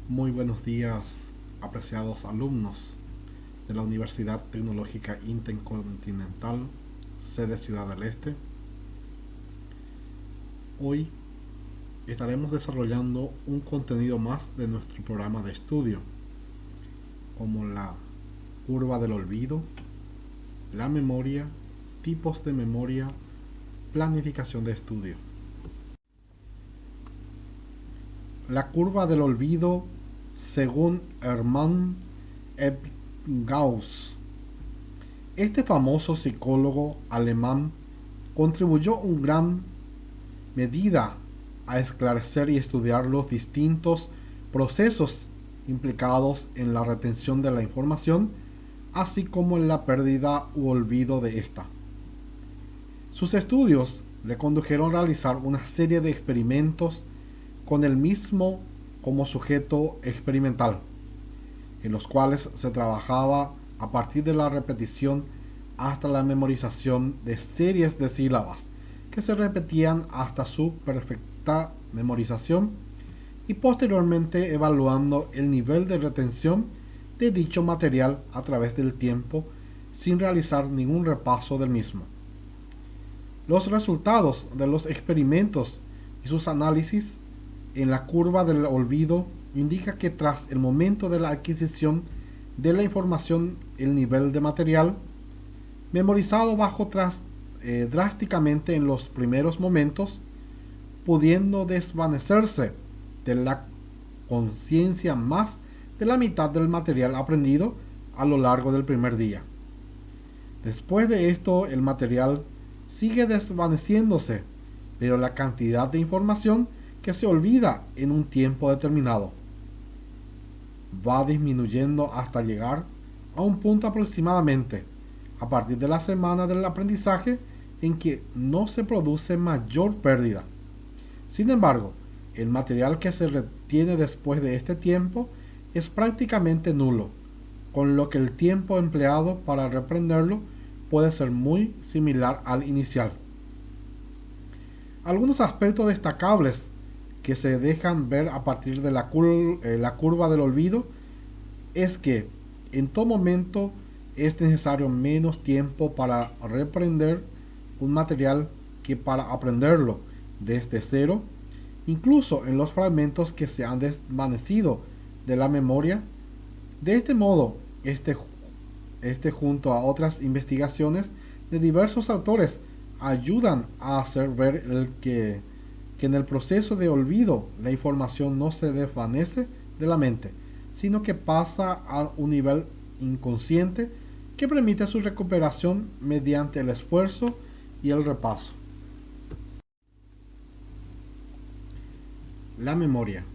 Muy buenos días, apreciados alumnos de la Universidad Tecnológica Intercontinental, sede Ciudad del Este. Hoy estaremos desarrollando un contenido más de nuestro programa de estudio, como la curva del olvido, la memoria, tipos de memoria, planificación de estudio. La curva del olvido, según Hermann Ebbinghaus. Este famoso psicólogo alemán contribuyó en gran medida a esclarecer y estudiar los distintos procesos implicados en la retención de la información, así como en la pérdida u olvido de esta. Sus estudios le condujeron a realizar una serie de experimentos con él mismo como sujeto experimental, en los cuales se trabajaba a partir de la repetición hasta la memorización de series de sílabas que se repetían hasta su perfecta memorización y posteriormente evaluando el nivel de retención de dicho material a través del tiempo sin realizar ningún repaso del mismo. Los resultados de los experimentos y sus análisis en la curva del olvido indica que tras el momento de la adquisición de la información, el nivel de material memorizado bajó drásticamente en los primeros momentos, pudiendo desvanecerse de la conciencia más de la mitad del material aprendido a lo largo del primer día. Después de esto, el material sigue desvaneciéndose, pero la cantidad de información que se olvida en un tiempo determinado va disminuyendo hasta llegar a un punto aproximadamente a partir de la semana del aprendizaje en que no se produce mayor pérdida. Sin embargo, el material que se retiene después de este tiempo es prácticamente nulo, con lo que el tiempo empleado para reprenderlo puede ser muy similar al inicial. Algunos aspectos destacables que se dejan ver a partir de la curva del olvido es que en todo momento es necesario menos tiempo para reprender un material que para aprenderlo desde cero, incluso en los fragmentos que se han desvanecido de la memoria. De este modo, junto a otras investigaciones de diversos autores ayudan a hacer ver que en el proceso de olvido la información no se desvanece de la mente, sino que pasa a un nivel inconsciente que permite su recuperación mediante el esfuerzo y el repaso. La memoria.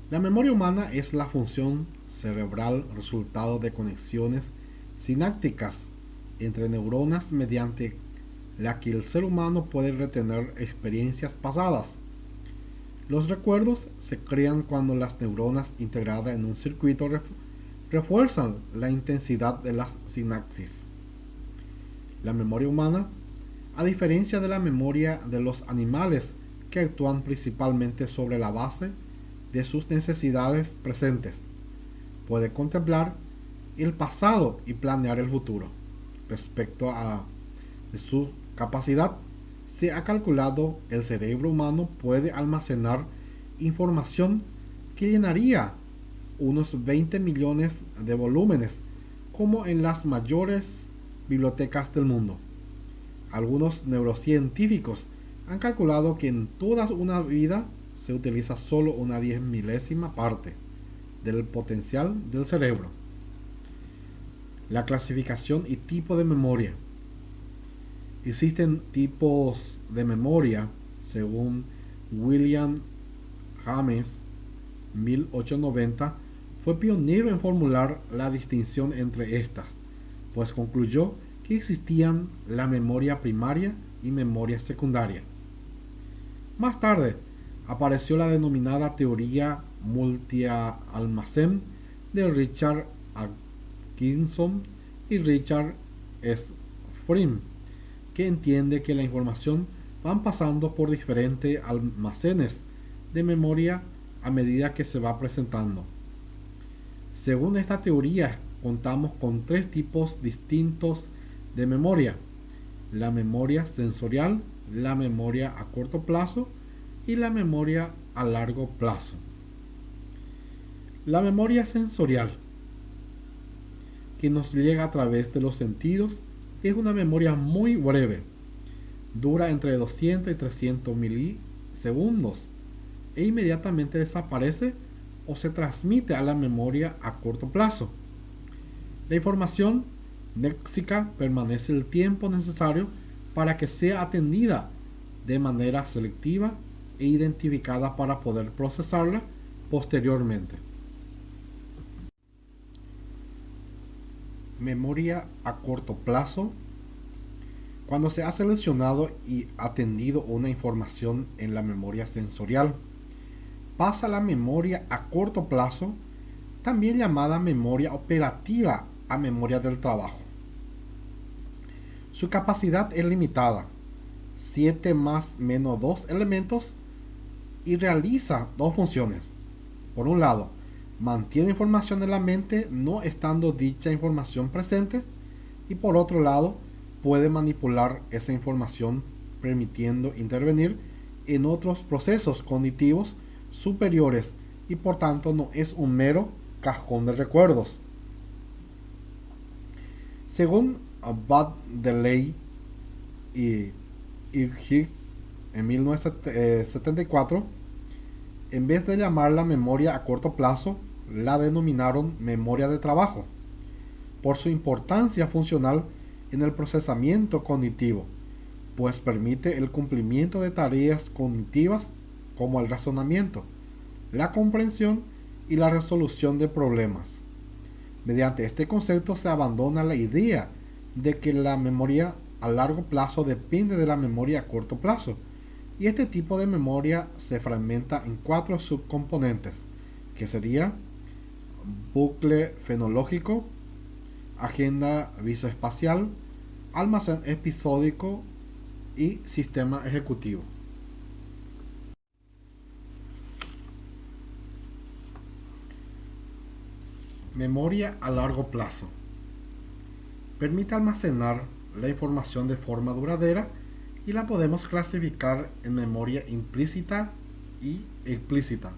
La memoria humana es la función cerebral resultado de conexiones sinápticas entre neuronas mediante la que el ser humano puede retener experiencias pasadas. Los recuerdos se crean cuando las neuronas integradas en un circuito refuerzan la intensidad de las sinapsis. La memoria humana, a diferencia de la memoria de los animales que actúan principalmente sobre la base de sus necesidades presentes, puede contemplar el pasado y planear el futuro. Respecto a su capacidad, se ha calculado el cerebro humano puede almacenar información que llenaría unos 20 millones de volúmenes, como en las mayores bibliotecas del mundo. Algunos neurocientíficos han calculado que en toda una vida se utiliza solo una 10 milésima parte del potencial del cerebro. La clasificación y tipo de memoria. Existen tipos de memoria según William James 1890 fue pionero en formular la distinción entre estas, pues concluyó que existían la memoria primaria y memoria secundaria. Más tarde apareció la denominada teoría multialmacén de Richard Atkinson y Richard Sfrim, que entiende que la información van pasando por diferentes almacenes de memoria a medida que se va presentando. Según esta teoría, contamos con tres tipos distintos de memoria: la memoria sensorial, la memoria a corto plazo y la memoria a largo plazo. La memoria sensorial, que nos llega a través de los sentidos, es una memoria muy breve, dura entre 200 y 300 milisegundos e inmediatamente desaparece o se transmite a la memoria a corto plazo. La información léxica permanece el tiempo necesario para que sea atendida de manera selectiva e identificada para poder procesarla posteriormente. Memoria a corto plazo: cuando se ha seleccionado y atendido una información en la memoria sensorial, pasa a la memoria a corto plazo, también llamada memoria operativa, a memoria del trabajo. Su capacidad es limitada, 7 más menos 2 elementos, y realiza dos funciones. Por un lado, mantiene información en la mente no estando dicha información presente, y por otro lado, puede manipular esa información permitiendo intervenir en otros procesos cognitivos superiores y por tanto no es un mero cajón de recuerdos. Según Delay y Irhig en 1974, en vez de llamarla memoria a corto plazo, la denominaron memoria de trabajo, por su importancia funcional en el procesamiento cognitivo, pues permite el cumplimiento de tareas cognitivas como el razonamiento, la comprensión y la resolución de problemas. Mediante este concepto se abandona la idea de que la memoria a largo plazo depende de la memoria a corto plazo, y este tipo de memoria se fragmenta en 4 subcomponentes, que sería bucle fenológico, agenda visoespacial, almacén episódico y sistema ejecutivo. Memoria a largo plazo: permite almacenar la información de forma duradera y la podemos clasificar en memoria implícita y explícita.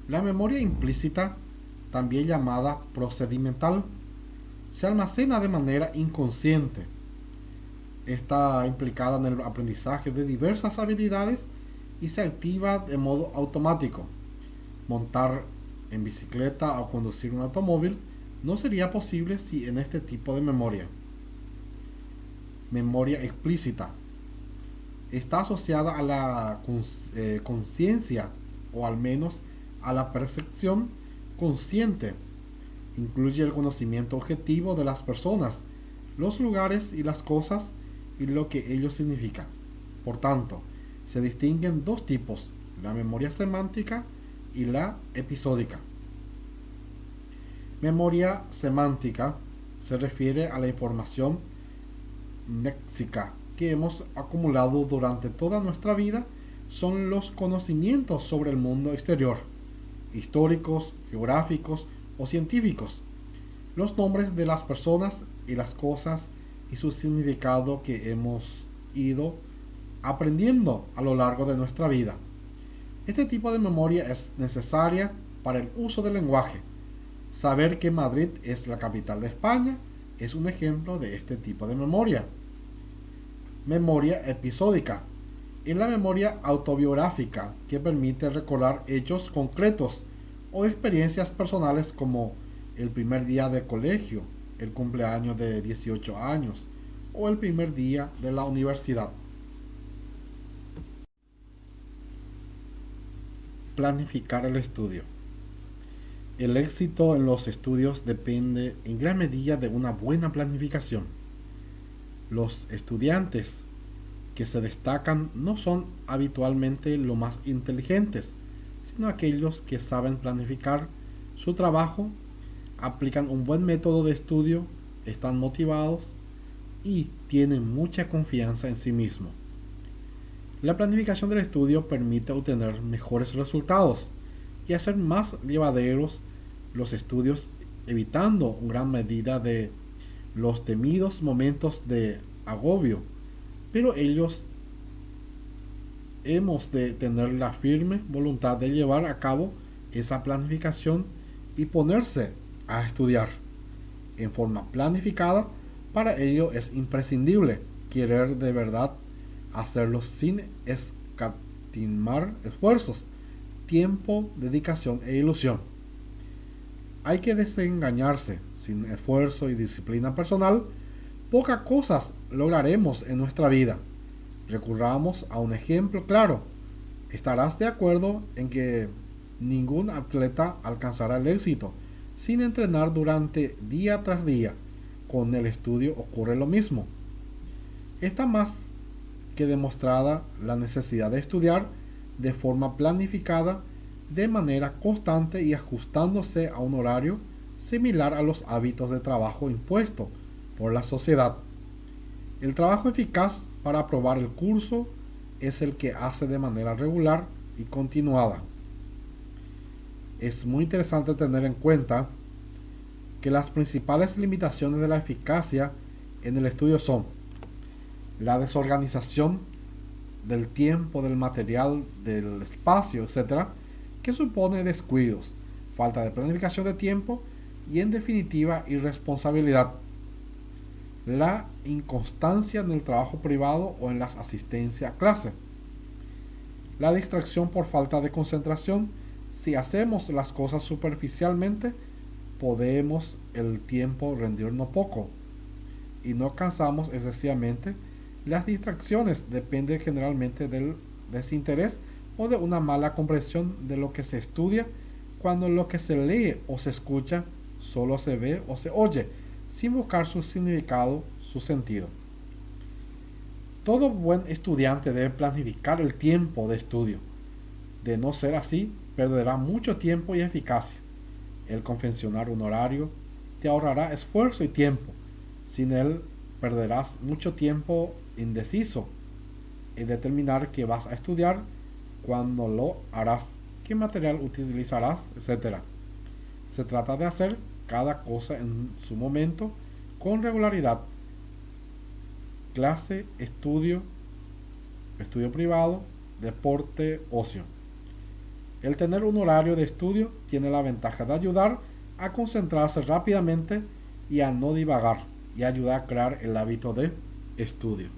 La memoria implícita, también llamada procedimental, se almacena de manera inconsciente. Está implicada en el aprendizaje de diversas habilidades y se activa de modo automático. Montar en bicicleta o conducir un automóvil no sería posible si en este tipo de memoria. Memoria explícita está asociada a la conciencia, o al menos a la percepción consciente. Incluye el conocimiento objetivo de las personas, los lugares y las cosas y lo que ello significa. Por tanto, se distinguen dos tipos: la memoria semántica y la episódica. Memoria semántica se refiere a la información léxica que hemos acumulado durante toda nuestra vida. Son los conocimientos sobre el mundo exterior, históricos, geográficos o científicos, los nombres de las personas y las cosas y su significado que hemos ido aprendiendo a lo largo de nuestra vida. Este tipo de memoria es necesaria para el uso del lenguaje. Saber que Madrid es la capital de España es un ejemplo de este tipo de memoria. Memoria episódica: es la memoria autobiográfica que permite recordar hechos concretos o experiencias personales como el primer día de colegio, el cumpleaños de 18 años o el primer día de la universidad. Planificar el estudio: el éxito en los estudios depende en gran medida de una buena planificación. Los estudiantes que se destacan no son habitualmente los más inteligentes, sino aquellos que saben planificar su trabajo, aplican un buen método de estudio, están motivados y tienen mucha confianza en sí mismos. La planificación del estudio permite obtener mejores resultados y hacer más llevaderos los estudios, evitando en gran medida de los temidos momentos de agobio, pero ellos hemos de tener la firme voluntad de llevar a cabo esa planificación y ponerse a estudiar en forma planificada. Para ello es imprescindible querer de verdad hacerlo sin escatimar esfuerzos, tiempo, dedicación e ilusión. Hay que desengañarse. Sin esfuerzo y disciplina personal, pocas cosas lograremos en nuestra vida. Recurramos a un ejemplo claro. Estarás de acuerdo en que ningún atleta alcanzará el éxito sin entrenar durante día tras día. Con el estudio ocurre lo mismo. Está más que demostrada la necesidad de estudiar de forma planificada, de manera constante y ajustándose a un horario similar a los hábitos de trabajo impuestos por la sociedad. El trabajo eficaz para aprobar el curso es el que hace de manera regular y continuada. Es muy interesante tener en cuenta que las principales limitaciones de la eficacia en el estudio son la desorganización del tiempo, del material, del espacio, etc., que supone descuidos, falta de planificación de tiempo y, en definitiva, irresponsabilidad. La inconstancia en el trabajo privado o en las asistencias a clase. La distracción por falta de concentración. Si hacemos las cosas superficialmente, podemos el tiempo rendirnos poco y no cansamos excesivamente. Las distracciones dependen generalmente del desinterés o de una mala comprensión de lo que se estudia, cuando lo que se lee o se escucha solo se ve o se oye, sin buscar su significado, su sentido. Todo buen estudiante debe planificar el tiempo de estudio. De no ser así, perderá mucho tiempo y eficacia. El confeccionar un horario te ahorrará esfuerzo y tiempo. Sin él, perderás mucho tiempo indeciso en determinar qué vas a estudiar, cuándo lo harás, qué material utilizarás, etc. Se trata de hacer cada cosa en su momento, con regularidad. Clase, estudio, estudio privado, deporte, ocio. El tener un horario de estudio tiene la ventaja de ayudar a concentrarse rápidamente y a no divagar, y ayudar a crear el hábito de estudio.